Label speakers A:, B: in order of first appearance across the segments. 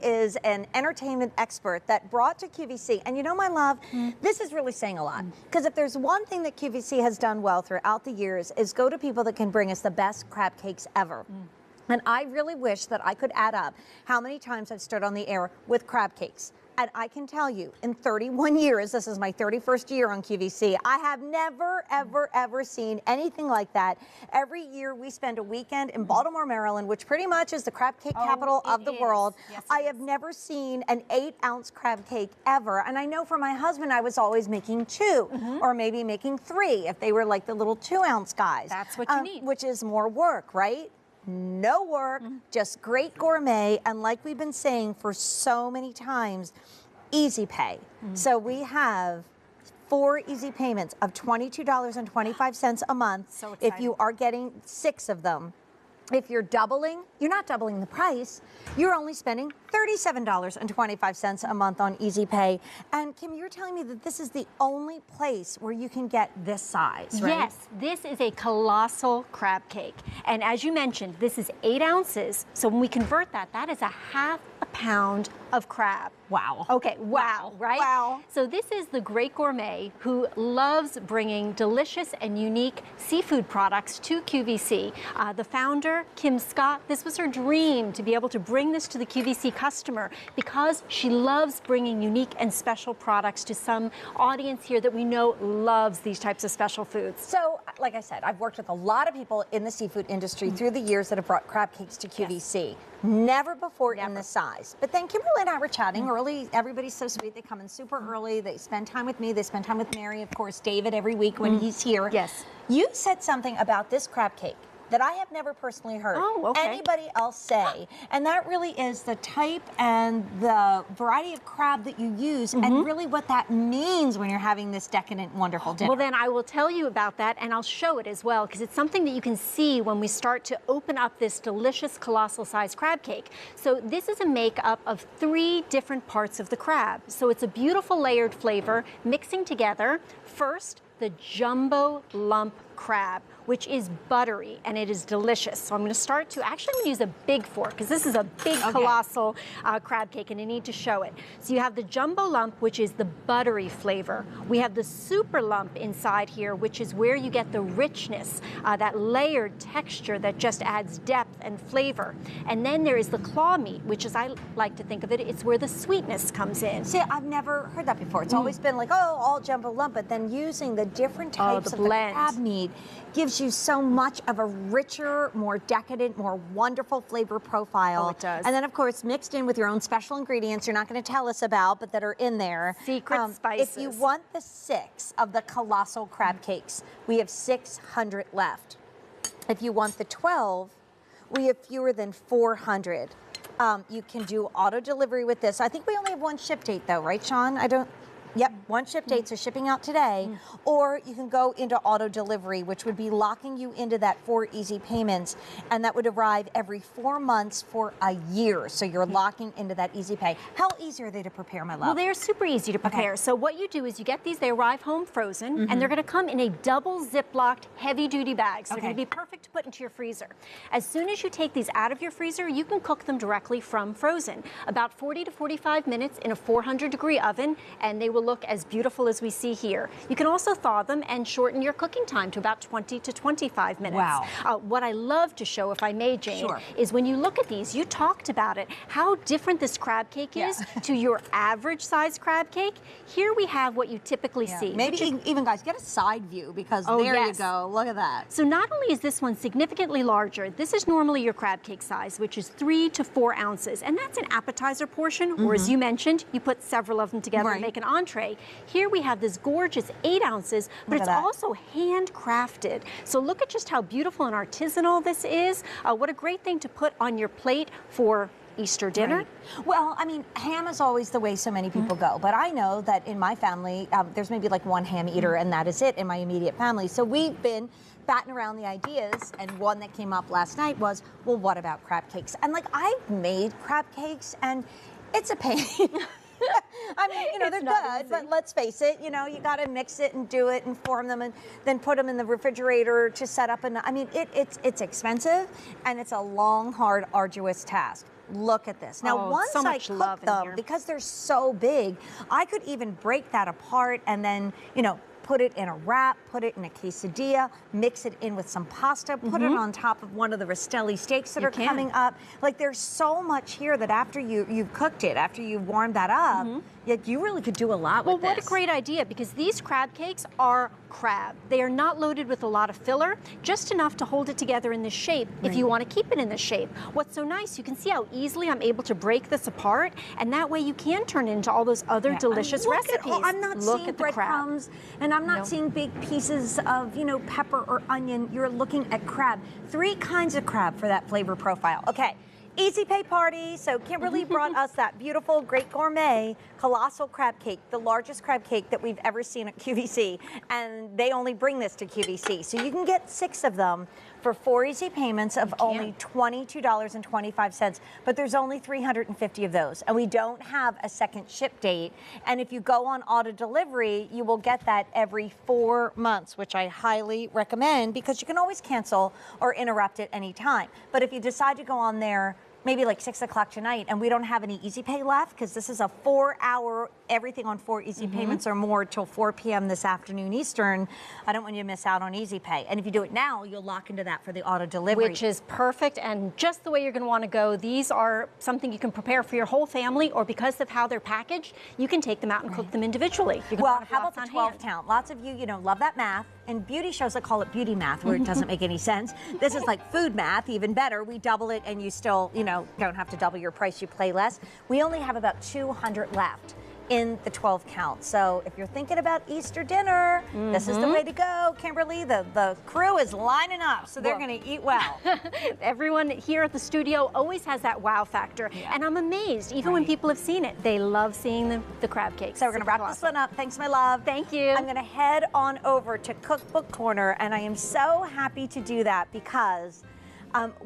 A: is an entertainment expert that brought to QVC, and you know, my love, this is really saying a lot. Because if there's one thing that QVC has done well throughout the years is go to people that can bring us the best crab cakes ever. And I really wish that I could add up how many times I've stood on the air with crab cakes. And I can tell you, in 31 years, this is my 31st year on QVC, I have never, ever, ever seen anything like that. Every year we spend a weekend in Baltimore, Maryland, which pretty much is the crab cake capital of the world.
B: Yes,
A: I have never seen an 8-ounce crab cake ever. And I know for my husband, I was always making 2 or maybe making 3 if they were like the little 2-ounce guys.
B: That's what you need.
A: Which is more work, right? No work, just great gourmet, and like we've been saying for so many times, easy pay. So we have 4 easy payments of $22.25 a month.
B: So exciting.
A: If you are getting 6 of them. If you're doubling, you're not doubling the price. You're only spending $37.25 a month on Easy Pay. And Kim, you're telling me that this is the only place where you can get this size, right?
B: Yes, this is a colossal crab cake. And as you mentioned, this is 8 ounces. So when we convert that, that is a half a pound of crab.
A: Wow.
B: Okay, wow, right?
A: Wow.
B: So this is the great gourmet who loves bringing delicious and unique seafood products to QVC. The founder, Kim Scott, this was her dream to be able to bring this to the QVC customer because she loves bringing unique and special products to some audience here that we know loves these types of special foods.
A: So, like I said, I've worked with a lot of people in the seafood industry through the years that have brought crab cakes to QVC. Yes. Never before in this size. But then Kimberly and I were chatting early. Everybody's so sweet. They come in super early. They spend time with me. They spend time with Mary, of course, David every week when he's here.
B: Yes.
A: You said something about this crab cake that I have never personally heard anybody else say. And that really is the type and the variety of crab that you use and really what that means when you're having this decadent, wonderful dinner.
B: Well, then I will tell you about that and I'll show it as well because it's something that you can see when we start to open up this delicious colossal sized crab cake. So this is a makeup of 3 different parts of the crab. So it's a beautiful layered flavor mixing together. First, the jumbo lump crab, which is buttery and it is delicious. So I'm going to start to, actually I'm going to use a big fork because this is a big colossal crab cake and I need to show it. So you have the jumbo lump, which is the buttery flavor. We have the super lump inside here, which is where you get the richness, that layered texture that just adds depth and flavor. And then there is the claw meat, which is, I like to think of it, it's where the sweetness comes in.
A: See, I've never heard that before. It's always been like, oh, all jumbo lump, but then using the different types of the crab meat gives you so much of a richer, more decadent, more wonderful flavor profile.
B: Oh, it does.
A: And then, of course, mixed in with your own special ingredients you're not going to tell us about, but that are in there.
B: Secret spices.
A: If you want the 6 of the colossal crab cakes, we have 600 left. If you want the 12, we have fewer than 400. You can do auto delivery with this. I think we only have 1 ship date, though, right, Sean? Yep, 1 ship date, so shipping out today. Or you can go into auto delivery, which would be locking you into that 4 easy payments, and that would arrive every 4 months for a year. So you're locking into that easy pay. How easy are they to prepare, my love?
B: Well, they're super easy to prepare. So what you do is you get these, they arrive home frozen, and they're going to come in a double Ziplocked heavy-duty bag. So they're going to be perfect to put into your freezer. As soon as you take these out of your freezer, you can cook them directly from frozen. About 40 to 45 minutes in a 400-degree oven, and they will look as beautiful as we see here. You can also thaw them and shorten your cooking time to about 20 to 25 minutes.
A: Wow.
B: What I love to show, if I may, Jane, is when you look at these, you talked about it, how different this crab cake is to your average size crab cake. Here we have what you typically see.
A: Maybe even guys, get a side view because there you go. Look at that.
B: So not only is this one significantly larger, this is normally your crab cake size, which is 3 to 4 ounces. And that's an appetizer portion, or as you mentioned, you put several of them together and make an entree. Here we have this gorgeous 8 ounces, but it's also handcrafted. So look at just how beautiful and artisanal this is. What a great thing to put on your plate for Easter dinner.
A: Well, I mean, ham is always the way so many people go, but I know that in my family, there's maybe like 1 ham eater and that is it in my immediate family. So we've been batting around the ideas, and one that came up last night was, well, what about crab cakes? And like, I've made crab cakes and it's a pain. I mean, you know, they're good, but let's face it, you know, you got to mix it and do it and form them and then put them in the refrigerator to set up. And I mean, it's expensive and it's a long, hard, arduous task. look at this. Now,
B: Oh,
A: once
B: so
A: I
B: much love
A: cook
B: in
A: them,
B: here.
A: because they're so big, I could even break that apart and then, you know, put it in a wrap, put it in a quesadilla, mix it in with some pasta, put it on top of one of the Rastelli steaks that are coming up. Like, there's so much here that after you've cooked it, after you've warmed that up, you really could do a lot with this.
B: Well, what a great idea, because these crab cakes are crab. They are not loaded with a lot of filler, just enough to hold it together in this shape if you want to keep it in this shape. What's so nice, you can see how easily I'm able to break this apart, and that way you can turn it into all those other delicious recipes.
A: I'm not seeing breadcrumbs, and I'm not seeing big pieces of, you know, pepper or onion. You're looking at crab. 3 kinds of crab for that flavor profile. Okay. Easy pay party. So Kimberly brought us that beautiful, great gourmet colossal crab cake, the largest crab cake that we've ever seen at QVC. And they only bring this to QVC. So you can get 6 of them for 4 easy payments of only $22.25. But there's only 350 of those. And we don't have a second ship date. And if you go on auto delivery, you will get that every 4 months, which I highly recommend because you can always cancel or interrupt at any time. But if you decide to go on there, maybe like 6 o'clock tonight, and we don't have any easy pay left because this is a 4-hour, everything on 4 easy payments or more till 4 p.m. this afternoon Eastern. I don't want you to miss out on easy pay. And if you do it now, you'll lock into that for the auto delivery.
B: Which is perfect and just the way you're going to want to go. These are something you can prepare for your whole family, or because of how they're packaged, you can take them out and cook them individually.
A: Well, how about the 12 count? Lots of you, love that math. In beauty shows, I call it beauty math, where it doesn't make any sense. This is like food math, even better. We double it and you still, don't have to double your price, you pay less. We only have about 200 left in the 12 count. So if you're thinking about Easter dinner, this is the way to go. Kimberly, the crew is lining up, so they're going to eat well.
B: Everyone here at the studio always has that wow factor. And I'm amazed, even when people have seen it, they love seeing the crab cakes.
A: So we're going to wrap this one up. Thanks, my love.
B: Thank you.
A: I'm going to head on over to Cookbook Corner, and I am so happy to do that because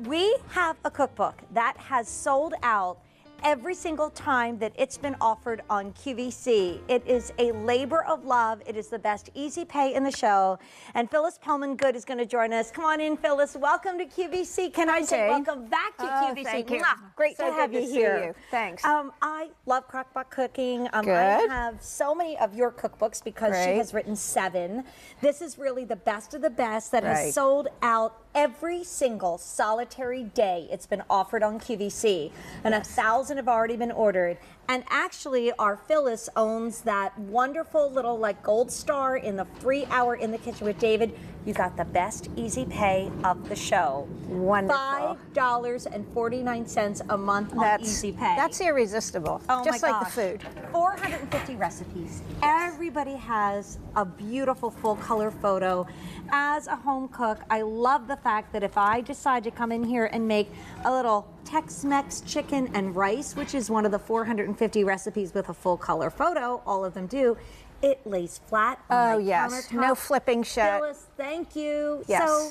A: we have a cookbook that has sold out every single time that it's been offered on QVC. It is a labor of love. It is the best easy pay in the show. And Phyllis Pullman-Good is going to join us. Come on in, Phyllis. Welcome to QVC. Can I say welcome back to QVC?
C: Thank you.
A: Great to have you here.
C: See you. Thanks.
A: I love Crockpot Cooking. I have so many of your cookbooks because she has written 7. This is really the best of the best that has sold out every single solitary day it's been offered on QVC, and 1,000 have already been ordered. And actually, our Phyllis owns that wonderful little gold star in the free hour in the kitchen with David. You got the best easy pay of the show.
C: Wonderful.
A: $5.49 a month on easy pay.
C: That's irresistible.
A: Oh
C: just
A: my
C: like
A: gosh.
C: the food.
A: 450 recipes. Everybody has a beautiful full color photo. As a home cook, I love the fact that if I decide to come in here and make a little Tex-Mex chicken and rice, which is one of the 450 recipes with a full color photo, all of them do, it lays flat on my countertop.
C: No flipping shut.
A: Phyllis, thank you.
C: Yes.
A: So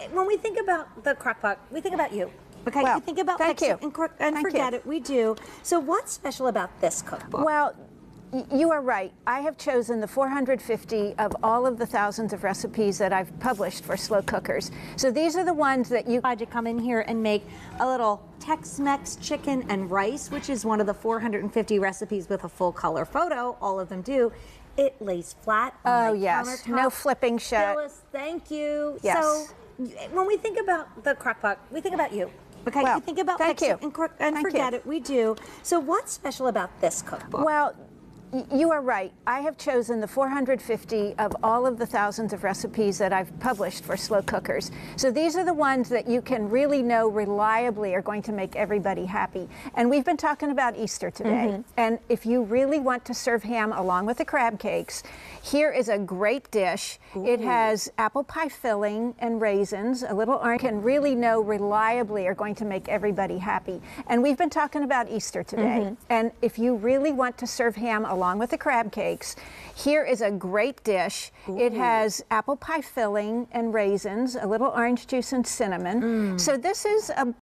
A: when we think about the crockpot, we think about you. Okay,
C: Well,
A: we think about
C: thank
A: fix
C: you.
A: it and forget it. We do. So what's special about this cookbook?
C: Well, you are right. I have chosen the 450 of all of the thousands of recipes that I've published for slow cookers. So these are the ones that you
A: had to come in here and make a little Tex-Mex chicken and rice, which is one of the 450 recipes with a full color photo. All of them do. It lays flat on my countertop.
C: No flipping shut.
A: Phyllis, thank you.
C: Yes.
A: So when we think about the crockpot, we think about you. Okay,
C: Well,
A: we think about
C: thank
A: fix
C: you.
A: it and forget it. We do. So what's special about this cookbook?
C: Well, you are right. I have chosen the 450 of all of the thousands of recipes that I've published for slow cookers. So these are the ones that you can really know reliably are going to make everybody happy. And we've been talking about Easter today. And if you really want to serve ham along with the crab cakes, here is a great dish. It has apple pie filling and raisins, a little orange. Can really know reliably are going to make everybody happy. And we've been talking about Easter today. And if you really want to serve ham along with the crab cakes, here is a great dish. It has apple pie filling and raisins, a little orange juice and cinnamon. So this is a